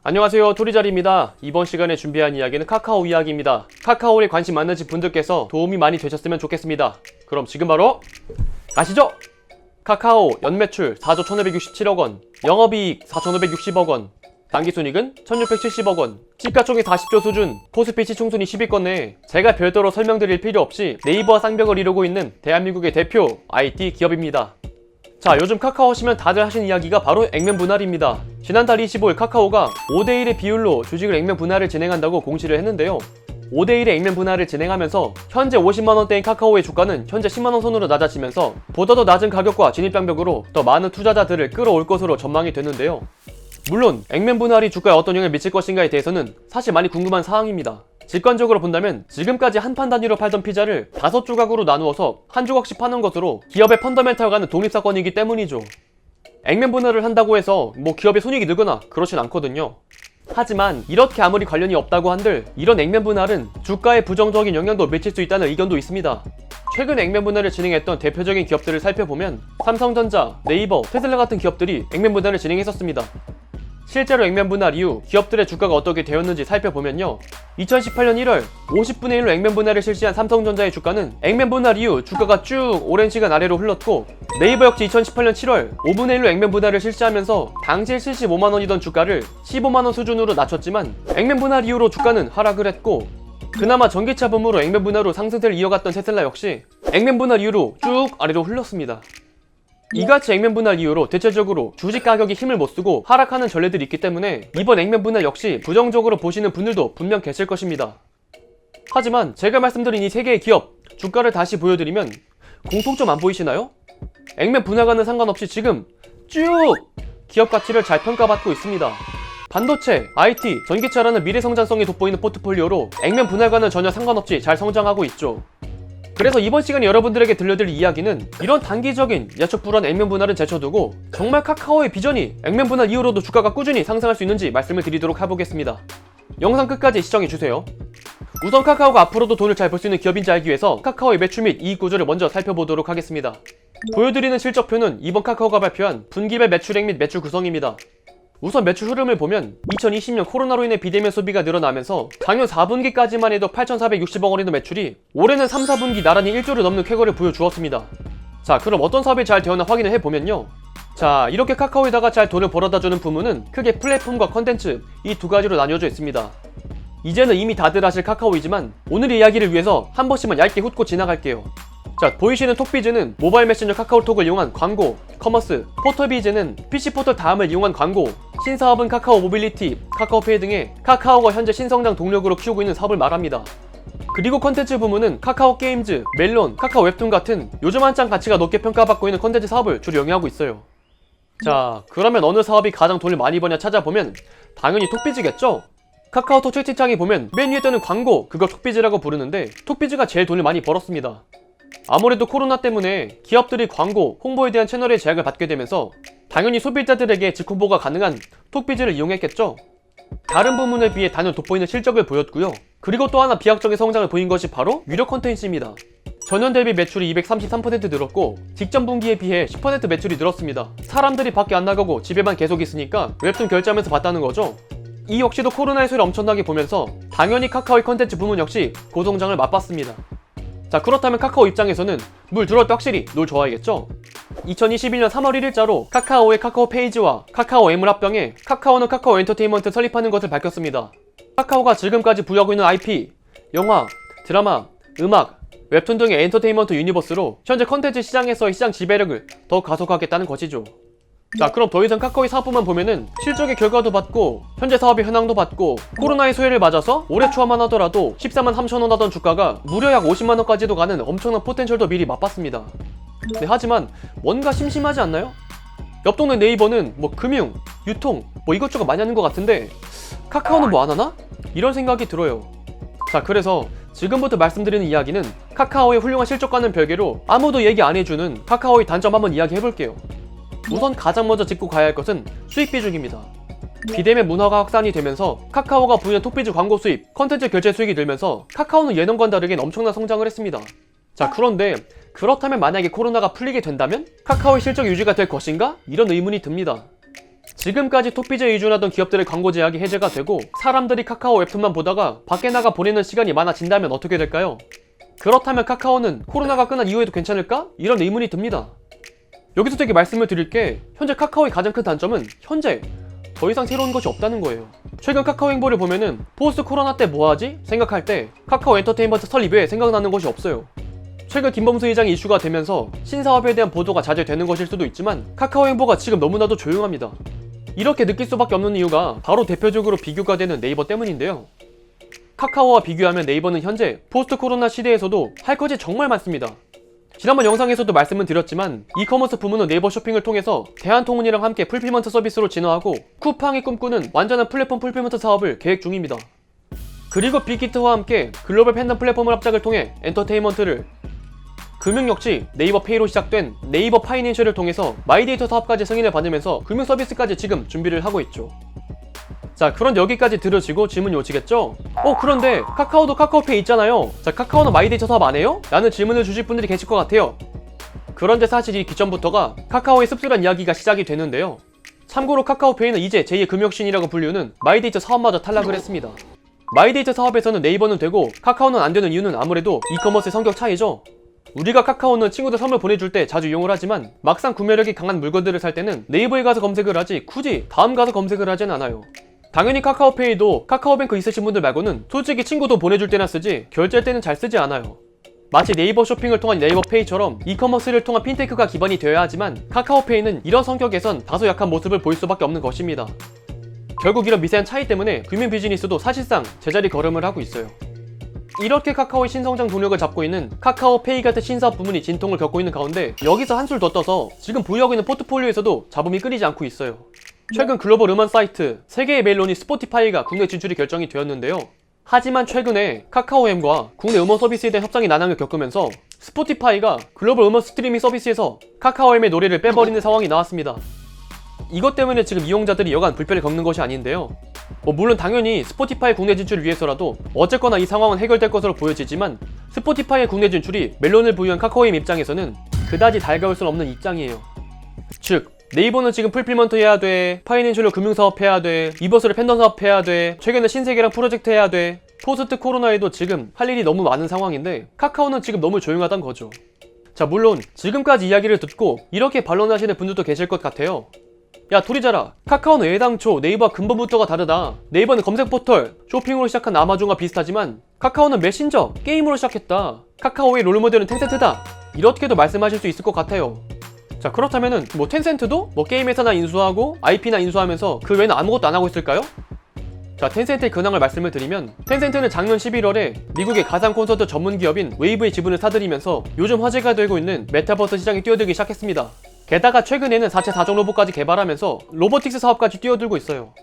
안녕하세요, 토리자리입니다. 이번 시간에 준비한 이야기는 카카오 이야기입니다. 카카오에 관심 많으신 분들께서 도움이 많이 되셨으면 좋겠습니다. 그럼 지금 바로 가시죠! 카카오 연매출 4조 1567억원, 영업이익 4,560억원, 당기순이익은 1,670억원, 시가총액 40조 수준, 코스피 시총순위 10위권 내에 제가 별도로 설명드릴 필요 없이 네이버와 쌍벽을 이루고 있는 대한민국의 대표 IT 기업입니다. 자, 요즘 카카오 하시면 다들 하시는 이야기가 바로 액면 분할입니다. 지난달 25일 카카오가 5대1의 비율로 주식을 액면 분할을 진행한다고 공시를 했는데요. 5대1의 액면 분할을 진행하면서 현재 50만원대인 카카오의 주가는 현재 10만원 선으로 낮아지면서 보다 더 낮은 가격과 진입장벽으로 더 많은 투자자들을 끌어올 것으로 전망이 되는데요. 물론 액면 분할이 주가에 어떤 영향을 미칠 것인가에 대해서는 사실 많이 궁금한 사항입니다. 직관적으로 본다면 지금까지 한 판 단위로 팔던 피자를 5조각으로 나누어서 한 조각씩 파는 것으로 기업의 펀더멘탈과는 독립사건이기 때문이죠. 액면 분할을 한다고 해서 기업의 손익이 늘거나 그렇진 않거든요. 하지만 이렇게 아무리 관련이 없다고 한들 이런 액면 분할은 주가에 부정적인 영향도 미칠 수 있다는 의견도 있습니다. 최근 액면 분할을 진행했던 대표적인 기업들을 살펴보면 삼성전자, 네이버, 테슬라 같은 기업들이 액면 분할을 진행했었습니다. 실제로 액면 분할 이후 기업들의 주가가 어떻게 되었는지 살펴보면요. 2018년 1월 50분의 1로 액면 분할을 실시한 삼성전자의 주가는 액면 분할 이후 주가가 쭉 오랜 시간 아래로 흘렀고, 네이버 역시 2018년 7월 5분의 1로 액면 분할을 실시하면서 당시 75만원이던 주가를 15만원 수준으로 낮췄지만 액면 분할 이후로 주가는 하락을 했고, 그나마 전기차 붐으로 액면 분할로 상승세를 이어갔던 테슬라 역시 액면 분할 이후로 쭉 아래로 흘렀습니다. 이같이 액면 분할 이후로 대체적으로 주식 가격이 힘을 못쓰고 하락하는 전례들이 있기 때문에 이번 액면 분할 역시 부정적으로 보시는 분들도 분명 계실 것입니다. 하지만 제가 말씀드린 이 3개의 기업 주가를 다시 보여드리면 공통점 안 보이시나요? 액면 분할과는 상관없이 지금 쭉 기업 가치를 잘 평가받고 있습니다. 반도체, IT, 전기차라는 미래 성장성이 돋보이는 포트폴리오로 액면 분할과는 전혀 상관없이 잘 성장하고 있죠. 그래서 이번 시간에 여러분들에게 들려드릴 이야기는 이런 단기적인 예측 불허한 액면 분할은 제쳐두고 정말 카카오의 비전이 액면 분할 이후로도 주가가 꾸준히 상승할 수 있는지 말씀을 드리도록 해보겠습니다. 영상 끝까지 시청해주세요. 우선 카카오가 앞으로도 돈을 잘 벌 수 있는 기업인지 알기 위해서 카카오의 매출 및 이익 구조를 먼저 살펴보도록 하겠습니다. 보여드리는 실적표는 이번 카카오가 발표한 분기별 매출액 및 매출 구성입니다. 우선 매출 흐름을 보면 2020년 코로나로 인해 비대면 소비가 늘어나면서 작년 4분기까지만 해도 8,460억 원이던 매출이 올해는 3, 4분기 나란히 1조를 넘는 쾌거를 보여주었습니다. 자, 그럼 어떤 사업이 잘 되었나 확인을 해보면요. 자, 이렇게 카카오에다가 잘 돈을 벌어다주는 부문은 크게 플랫폼과 컨텐츠 이 두 가지로 나뉘어져 있습니다. 이제는 이미 다들 아실 카카오이지만 오늘의 이야기를 위해서 한 번씩만 얇게 훑고 지나갈게요. 자, 보이시는 톡비즈는 모바일 메신저 카카오톡을 이용한 광고, 커머스, 포털비즈는 PC포털 다음을 이용한 광고, 신사업은 카카오 모빌리티, 카카오페이 등의 카카오가 현재 신성장 동력으로 키우고 있는 사업을 말합니다. 그리고 컨텐츠 부문은 카카오 게임즈, 멜론, 카카오 웹툰 같은 요즘 한창 가치가 높게 평가받고 있는 컨텐츠 사업을 주로 영위하고 있어요. 자, 그러면 어느 사업이 가장 돈을 많이 버냐 찾아보면 당연히 톡비즈겠죠? 카카오톡 채팅창에 보면 맨 위에 뜨는 광고, 그걸 톡비즈라고 부르는데 톡비즈가 제일 돈을 많이 벌었습니다. 아무래도 코로나 때문에 기업들이 광고, 홍보에 대한 채널의 제약을 받게 되면서 당연히 소비자들에게 직홍보가 가능한 톡비즈를 이용했겠죠. 다른 부문에 비해 단연 돋보이는 실적을 보였고요. 그리고 또 하나 비약적인 성장을 보인 것이 바로 유료 콘텐츠입니다. 전년 대비 매출이 233% 늘었고 직전 분기에 비해 10% 매출이 늘었습니다. 사람들이 밖에 안 나가고 집에만 계속 있으니까 웹툰 결제하면서 봤다는 거죠. 이 역시도 코로나의 소리를 엄청나게 보면서 당연히 카카오의 컨텐츠 부문 역시 고성장을 맛봤습니다. 자, 그렇다면 카카오 입장에서는 물 들어올 때 확실히 놀 좋아야겠죠? 2021년 3월 1일자로 카카오의 카카오 페이지와 카카오 M을 합병해 카카오는 카카오 엔터테인먼트 설립하는 것을 밝혔습니다. 카카오가 지금까지 부여하고 있는 IP, 영화, 드라마, 음악, 웹툰 등의 엔터테인먼트 유니버스로 현재 컨텐츠 시장에서의 시장 지배력을 더 가속하겠다는 것이죠. 자, 그럼 더 이상 카카오의 사업부만 보면은 실적의 결과도 받고 현재 사업의 현황도 받고 코로나의 소외를 맞아서 올해 초만 하더라도 14만 3천원 하던 주가가 무려 약 50만원까지도 가는 엄청난 포텐셜도 미리 맛봤습니다. 네, 하지만 뭔가 심심하지 않나요? 옆 동네 네이버는 금융, 유통 이것저것 많이 하는 것 같은데 카카오는 뭐 안 하나? 이런 생각이 들어요. 자, 그래서 지금부터 말씀드리는 이야기는 카카오의 훌륭한 실적과는 별개로 아무도 얘기 안 해주는 카카오의 단점 한번 이야기해볼게요. 우선 가장 먼저 짚고 가야 할 것은 수익 비중입니다. 비대면 문화가 확산이 되면서 카카오가 부여한 톡비즈 광고 수입, 컨텐츠 결제 수익이 늘면서 카카오는 예년과는 다르게 엄청난 성장을 했습니다. 자, 그런데 그렇다면 만약에 코로나가 풀리게 된다면 카카오의 실적 유지가 될 것인가? 이런 의문이 듭니다. 지금까지 톡비즈에 의존하던 기업들의 광고 제약이 해제가 되고 사람들이 카카오 웹툰만 보다가 밖에 나가 보내는 시간이 많아진다면 어떻게 될까요? 그렇다면 카카오는 코로나가 끝난 이후에도 괜찮을까? 이런 의문이 듭니다. 여기서 되게 말씀을 드릴 게 현재 카카오의 가장 큰 단점은 현재 더 이상 새로운 것이 없다는 거예요. 최근 카카오 행보를 보면은 포스트 코로나 때 뭐하지? 생각할 때 카카오 엔터테인먼트 설립 외에 생각나는 것이 없어요. 최근 김범수 회장이 이슈가 되면서 신사업에 대한 보도가 자제되는 것일 수도 있지만 카카오 행보가 지금 너무나도 조용합니다. 이렇게 느낄 수밖에 없는 이유가 바로 대표적으로 비교가 되는 네이버 때문인데요. 카카오와 비교하면 네이버는 현재 포스트 코로나 시대에서도 할 것이 정말 많습니다. 지난번 영상에서도 말씀을 드렸지만 이커머스 부문은 네이버 쇼핑을 통해서 대한통운이랑 함께 풀필먼트 서비스로 진화하고 쿠팡이 꿈꾸는 완전한 플랫폼 풀필먼트 사업을 계획 중입니다. 그리고 빅히트와 함께 글로벌 팬덤 플랫폼을 합작을 통해 엔터테인먼트를, 금융 역시 네이버 페이로 시작된 네이버 파이낸셜을 통해서 마이데이터 사업까지 승인을 받으면서 금융 서비스까지 지금 준비를 하고 있죠. 자, 그런 여기까지 들으시고 질문이 오시겠죠? 그런데 카카오도 카카오페이 있잖아요. 자, 카카오는 마이데이터 사업 안 해요? 라는 질문을 주실 분들이 계실 것 같아요. 그런데 사실 이 기점부터가 카카오의 씁쓸한 이야기가 시작이 되는데요. 참고로 카카오페이는 이제 제2의 금혁신이라고 불리우는 마이데이터 사업마저 탈락을 했습니다. 마이데이터 사업에서는 네이버는 되고 카카오는 안 되는 이유는 아무래도 이커머스의 성격 차이죠. 우리가 카카오는 친구들 선물 보내줄 때 자주 이용을 하지만 막상 구매력이 강한 물건들을 살 때는 네이버에 가서 검색을 하지 굳이 다음 가서 검색을 하진 않아요. 당연히 카카오페이도 카카오뱅크 있으신 분들 말고는 솔직히 친구 돈 보내줄 때나 쓰지 결제할 때는 잘 쓰지 않아요. 마치 네이버 쇼핑을 통한 네이버 페이처럼 이커머스를 통한 핀테크가 기반이 되어야 하지만 카카오페이는 이런 성격에선 다소 약한 모습을 보일 수밖에 없는 것입니다. 결국 이런 미세한 차이 때문에 금융 비즈니스도 사실상 제자리 걸음을 하고 있어요. 이렇게 카카오의 신성장 동력을 잡고 있는 카카오페이 같은 신사업 부문이 진통을 겪고 있는 가운데 여기서 한술 더 떠서 지금 보유하고 있는 포트폴리오에서도 잡음이 끊이지 않고 있어요. 최근 글로벌 음원 사이트 세계의 멜론이 스포티파이가 국내 진출이 결정이 되었는데요. 하지만 최근에 카카오엠과 국내 음원 서비스에 대한 협상이 난항을 겪으면서 스포티파이가 글로벌 음원 스트리밍 서비스에서 카카오엠의 노래를 빼버리는 상황이 나왔습니다. 이것 때문에 지금 이용자들이 여간 불편을 겪는 것이 아닌데요. 물론 당연히 스포티파이 국내 진출을 위해서라도 어쨌거나 이 상황은 해결될 것으로 보여지지만 스포티파이의 국내 진출이 멜론을 보유한 카카오엠 입장에서는 그다지 달가울 순 없는 입장이에요. 즉 네이버는 지금 풀필먼트 해야 돼, 파이낸셜로 금융사업 해야 돼, 이버스를 팬덤 사업 해야 돼, 최근에 신세계랑 프로젝트 해야 돼, 포스트 코로나에도 지금 할 일이 너무 많은 상황인데 카카오는 지금 너무 조용하단 거죠. 자, 물론 지금까지 이야기를 듣고 이렇게 반론하시는 분들도 계실 것 같아요. 야, 도리자라, 카카오는 애당초 네이버와 근본부터가 다르다. 네이버는 검색 포털, 쇼핑으로 시작한 아마존과 비슷하지만 카카오는 메신저, 게임으로 시작했다. 카카오의 롤모델은 텐센트다. 이렇게도 말씀하실 수 있을 것 같아요. 자, 그렇다면은 텐센트도 게임 회사나 인수하고 IP나 인수하면서 그 외에는 아무것도 안 하고 있을까요? 자, 텐센트의 근황을 말씀을 드리면 텐센트는 작년 11월에 미국의 가상 콘서트 전문 기업인 웨이브의 지분을 사들이면서 요즘 화제가 되고 있는 메타버스 시장에 뛰어들기 시작했습니다. 게다가 최근에는 4차 4종 로봇까지 개발하면서 로보틱스 사업까지 뛰어들고 있어요.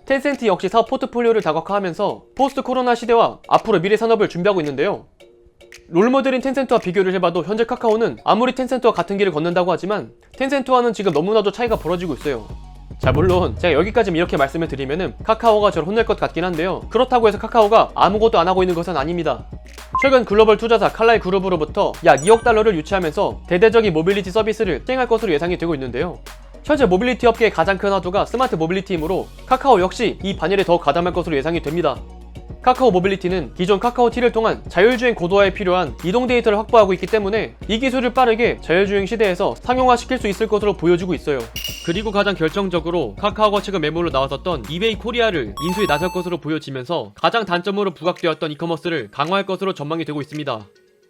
텐센트 역시 사업 포트폴리오를 다각화하면서 포스트 코로나 시대와 앞으로 미래 산업을 준비하고 있는데요. 롤모델인 텐센트와 비교를 해봐도 현재 카카오는 아무리 텐센트와 같은 길을 걷는다고 하지만 텐센트와는 지금 너무나도 차이가 벌어지고 있어요. 자, 물론 제가 여기까지 이렇게 말씀을 드리면은 카카오가 저를 혼낼 것 같긴 한데요. 그렇다고 해서 카카오가 아무것도 안 하고 있는 것은 아닙니다. 최근 글로벌 투자사 칼라이 그룹으로부터 약 2억 달러를 유치하면서 대대적인 모빌리티 서비스를 시행할 것으로 예상이 되고 있는데요. 현재 모빌리티 업계의 가장 큰 화두가 스마트 모빌리티이므로 카카오 역시 이 반열에 더욱 가담할 것으로 예상이 됩니다. 카카오 모빌리티는 기존 카카오티를 통한 자율주행 고도화에 필요한 이동 데이터를 확보하고 있기 때문에 이 기술을 빠르게 자율주행 시대에서 상용화시킬 수 있을 것으로 보여지고 있어요. 그리고 가장 결정적으로 카카오가 최근 매물로 나왔었던 이베이 코리아를 인수에 나설 것으로 보여지면서 가장 단점으로 부각되었던 이커머스를 강화할 것으로 전망이 되고 있습니다.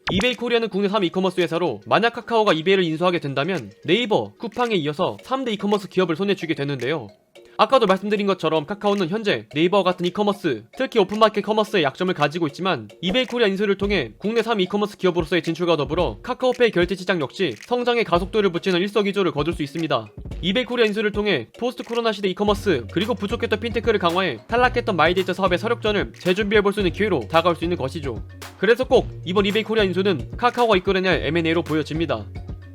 이베이 코리아는 국내 3위 이커머스 회사로 만약 카카오가 이베이를 인수하게 된다면 네이버, 쿠팡에 이어서 3대 이커머스 기업을 손에 쥐게 되는데요. 아까도 말씀드린 것처럼 카카오는 현재 네이버와 같은 이커머스, 특히 오픈마켓 커머스의 약점을 가지고 있지만 이베이 코리아 인수를 통해 국내 3위 이커머스 기업으로서의 진출과 더불어 카카오페이 결제 시장 역시 성장의 가속도를 붙이는 일석이조를 거둘 수 있습니다. 이베이 코리아 인수를 통해 포스트 코로나 시대 이커머스 그리고 부족했던 핀테크를 강화해 탈락했던 마이데이터 사업의 서력전을 재준비해볼 수 있는 기회로 다가올 수 있는 것이죠. 그래서 꼭 이번 이베이 코리아 인수는 카카오가 이끌어낼 M&A로 보여집니다.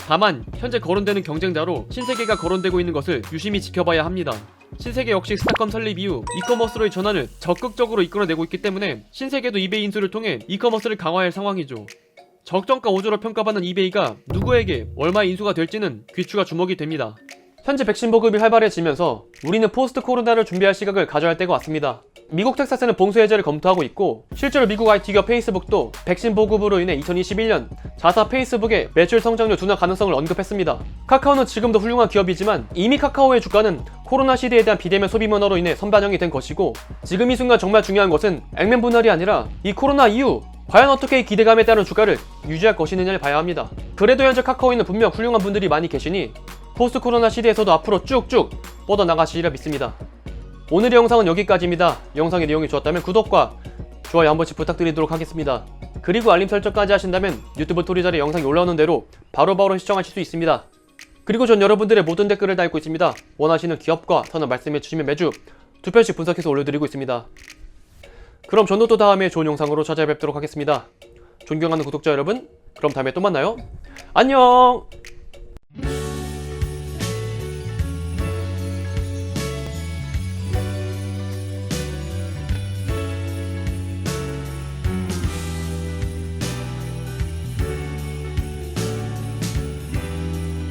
다만 현재 거론되는 경쟁자로 신세계가 거론되고 있는 것을 유심히 지켜봐야 합니다. 신세계 역시 스타컴 설립 이후 이커머스로의 전환을 적극적으로 이끌어내고 있기 때문에 신세계도 이베이 인수를 통해 이커머스를 강화할 상황이죠. 적정가 5조로 평가받는 이베이가 누구에게 얼마 인수가 될지는 귀추가 주목이 됩니다. 현재 백신 보급이 활발해지면서 우리는 포스트 코로나를 준비할 시각을 가져야 할 때가 왔습니다. 미국 텍사스는 봉쇄 해제를 검토하고 있고, 실제로 미국 IT 기업 페이스북도 백신 보급으로 인해 2021년 자사 페이스북의 매출 성장률 둔화 가능성을 언급했습니다. 카카오는 지금도 훌륭한 기업이지만 이미 카카오의 주가는 코로나 시대에 대한 비대면 소비 문화로 인해 선반영이 된 것이고, 지금 이 순간 정말 중요한 것은 액면 분할이 아니라 이 코로나 이후 과연 어떻게 이 기대감에 따른 주가를 유지할 것이느냐를 봐야 합니다. 그래도 현재 카카오에는 분명 훌륭한 분들이 많이 계시니 포스트 코로나 시대에서도 앞으로 쭉쭉 뻗어나가시리라 믿습니다. 오늘의 영상은 여기까지입니다. 영상의 내용이 좋았다면 구독과 좋아요 한 번씩 부탁드리도록 하겠습니다. 그리고 알림 설정까지 하신다면 유튜브 스토리자리에 영상이 올라오는 대로 바로바로 시청하실 수 있습니다. 그리고 전 여러분들의 모든 댓글을 달고 있습니다. 원하시는 기업과 선언 말씀해주시면 매주 2편씩 분석해서 올려드리고 있습니다. 그럼 저는 또 다음에 좋은 영상으로 찾아뵙도록 하겠습니다. 존경하는 구독자 여러분, 그럼 다음에 또 만나요. 안녕!